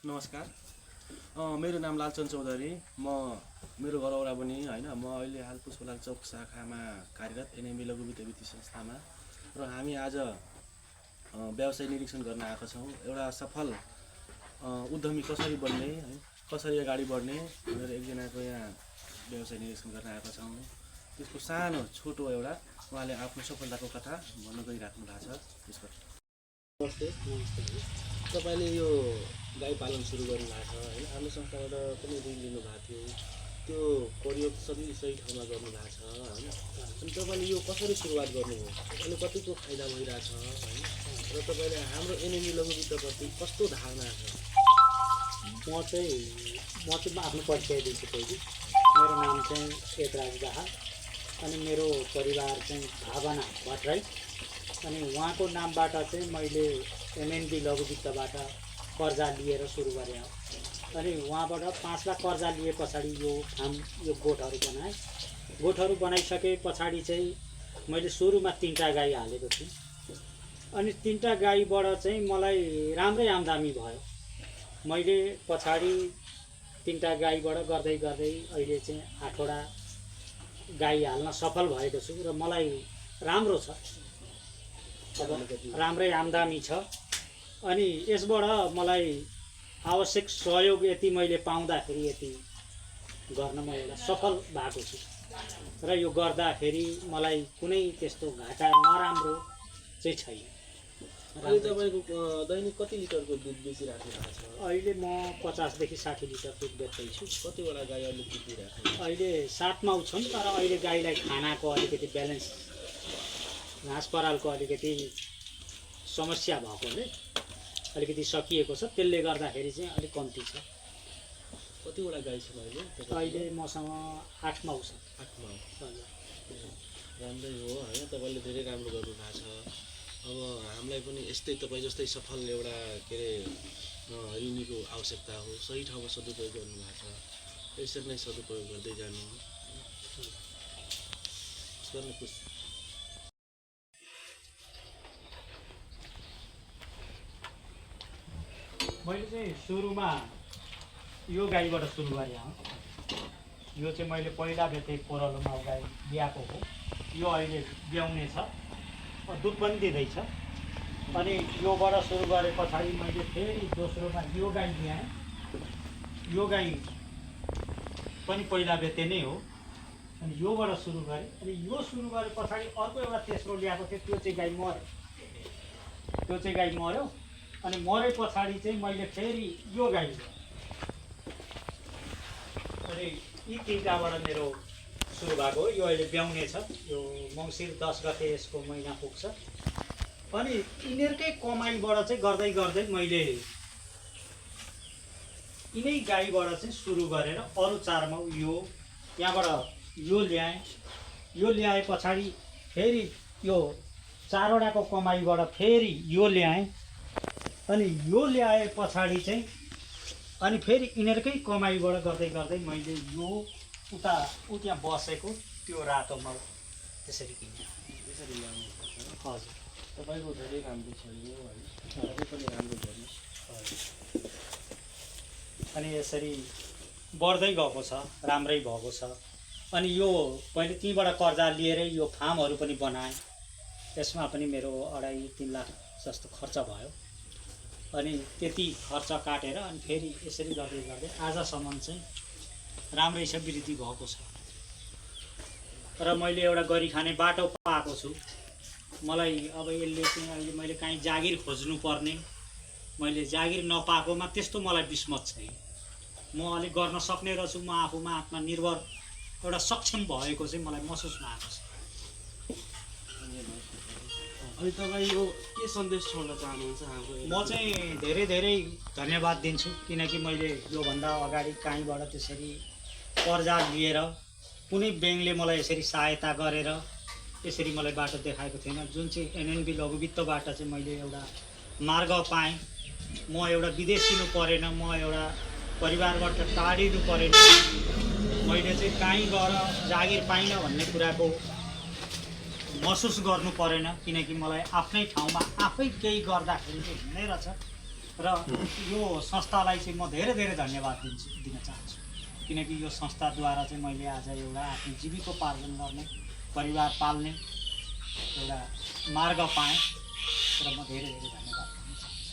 नमस्कार, मेरो नाम लालचन्द्र चौधरी। मेरो घर औराबनी होइन। म अहिले हाल पुष्पलाल चौक शाखामा कार्यरत एनएमबी लघु वित्त वित्तीय संस्थामा। र हामी आज व्यवसाय निरीक्षण गर्न आएका छौँ। एउटा सफल उद्यमी कसरी बन्ने, है, कसरी अगाडि बढ्ने भनेर एकजनाको यहाँ व्यवसाय निरीक्षण गर्न आएका छौँ। त्यसको सानो छोटो एउटा उहाँले आफ्नो सफलताको कथा भन्न गइराख्नु भएको छ। त्यसको नमस्ते। तपाईँले यो गाई पालन सुरु गर्नुभएको छ होइन। हाम्रो संस्थाबाट पनि ऋण लिनुभएको थियो, त्यो प्रयोग सही ठाउँमा गर्नुभएको छ होइन। अनि तपाईँले यो कसरी सुरुवात गर्नुभयो, अनि कतिको फाइदा भइरहेछ होइन, र तपाईँले हाम्रो एनएमबी लघु वित्तप्रति कस्तो धारणा छ? म चाहिँ आफ्नो परिचय दिन्छु। पहिले मेरो नाम चाहिँ एकराज दाहाल, अनि मेरो परिवार चाहिँ भावना भट्टराई, अनि उहाँको नामबाट चाहिँ मैले एनएमबी लघु वित्तबाट कर्जा लिएर सुरु गरेँ। अनि उहाँबाट 5 लाख कर्जा लिए पछाडि यो गोठहरू बनाएँ। गोठहरू बनाइसके पछाडि चाहिँ मैले सुरुमा 3टा गाई हालेको थिएँ। अनि 3टा गाईबाट चाहिँ मलाई राम्रै आम्दानी भयो। मैले पछाडि 3टा गाईबाट गर्दै गर्दै अहिले चाहिँ 8वटा गाई हाल्न सफल भएको छु र मलाई राम्रो छ, राम्रै आम्दानी छ। अनि यसबाट मलाई आवश्यक सहयोग यति मैले पाउँदाखेरि यति गर्न म एउटा सफल भएको छु। र यो गर्दाखेरि मलाई कुनै त्यस्तो घाटा नराम्रो चाहिँ छैन। अहिले तपाईँको दैनिक कति लिटरको दुध बेचिराख्नु भएको छ? अहिले म 50 देखि 60 लिटर दुध बेच्दैछु। कतिवटा गाई अहिले बितिराख्नु? अहिले 7 माउ छन्, तर अहिले गाईलाई खानाको अलिकति ब्यालेन्स, घाँस परालको अलिकति समस्या भएकोले अलिकति सकिएको छ। त्यसले गर्दाखेरि चाहिँ अलिक कम्ती छ। कतिवटा गाई छ अहिले? अहिले मसँग 8 माउ छ। 8 माउ। राम्रै हो होइन, तपाईँले धेरै राम्रो गर्नुभएको छ। अब हामीलाई पनि यस्तै तपाईँ जस्तै सफल एउटा के अरे ऋणीको आवश्यकता हो। सही ठाउँमा सदुपयोग गर्नुभएको छ, यसरी नै सदुपयोग गर्दै जानु गर्ने कुछ। मैले चाहिँ सुरुमा यो गाईबाट सुरु गरेँ। यो चाहिँ मैले पहिला बेचेँ, कोरलो माउ गाई बिहाको हो। यो अहिले ब्याउने छ, दुध पनि दिँदैछ। अनि योबाट सुरु गरे पछाडि मैले फेरि दोस्रोमा यो गाई ल्याएँ। यो गाई पनि पहिला बेचे नै हो। अनि योबाट सुरु गरेँ। अनि यो सुरु गरे पछाडि अर्को एउटा तेस्रो ल्याएको थियो, त्यो चाहिँ गाई मऱ्यो। अनि मरे पछाडि चाहिँ मैले फेरि यो गाई ल्याएँ। अनि यी 3टाबाट मेरो सुरु भएको हो। यो अहिले ब्याउने छ। यो मङ्सिर 10 गते यसको महिना पुग्छ। अनि यिनीहरूकै कमाइबाट चाहिँ गर्दै गर्दै मैले यिनै गाईबाट चाहिँ सुरु गरेर अरू 4 माउ यो यहाँबाट यो ल्याएँ। यो ल्याए पछाडि फेरि यो 4वटाको कमाइबाट फेरि यो ल्याएँ। अनि यो ल्याए पछाडि चाहिँ अनि फेरि यिनीहरूकै कमाइबाट गर्दै गर्दै मैले यो त्यहाँ बसेको त्यो रातो माउ त्यसरी किनेँ। यसरी ल्याउनु पर्छ। हजुर, तपाईँको धेरै राम्रो छ यो होइन, अझै पनि राम्रो गर्नुहोस्। अनि यसरी बढ्दै गएको छ, राम्रै भएको छ। अनि यो मैले त्यहीँबाट कर्जा लिएरै यो फार्महरू पनि बनाएँ। यसमा पनि मेरो 2.5-3 लाख जस्तो खर्च भयो। अनि त्यति खर्च काटेर अनि फेरि यसरी गर्दै गर्दै आजसम्म चाहिँ राम्रै छ, वृद्धि भएको छ। र मैले एउटा गरिखाने बाटो पाएको छु। मलाई अब यसले चाहिँ अहिले मैले काहीँ जागिर खोज्नुपर्ने, मैले जागिर नपाएकोमा त्यस्तो मलाई बिस्मत छैन। म अलिक गर्न सक्ने रहेछु। म आफूमा आत्मनिर्भर एउटा सक्षम भएको चाहिँ मलाई महसुस भएको छ। अनि तपाईँ यो के सन्देश छोड्न चाहनुहुन्छ हाम्रो? म चाहिँ धेरै धेरै धन्यवाद दिन्छु, किनकि मैले योभन्दा अगाडि कहीँबाट त्यसरी कर्जा लिएर कुनै ब्याङ्कले मलाई यसरी सहायता गरेर यसरी मलाई बाटो देखाएको थिएन। जुन चाहिँ एनएमबी लघु वित्तबाट चाहिँ मैले एउटा मार्ग पाएँ। म एउटा विदेशिनु परेन, म एउटा परिवारबाट टाढिनु परेन। मैले चाहिँ कहीँ गएर जागिर पाइनँ भन्ने कुराको महसुस गर्नु परेन, किनकि मलाई आफ्नै ठाउँमा आफै केही गर्दाखेरि चाहिँ हुँदै रहेछ। र यो संस्थालाई चाहिँ म धेरै धेरै धन्यवाद दिन चाहन्छु, किनकि यो संस्थाद्वारा चाहिँ मैले आज एउटा आफ्नो जीविकोपार्जन गर्ने, परिवार पाल्ने एउटा मार्ग पाएँ र म धेरै धेरै धन्यवाद दिन चाहन्छु।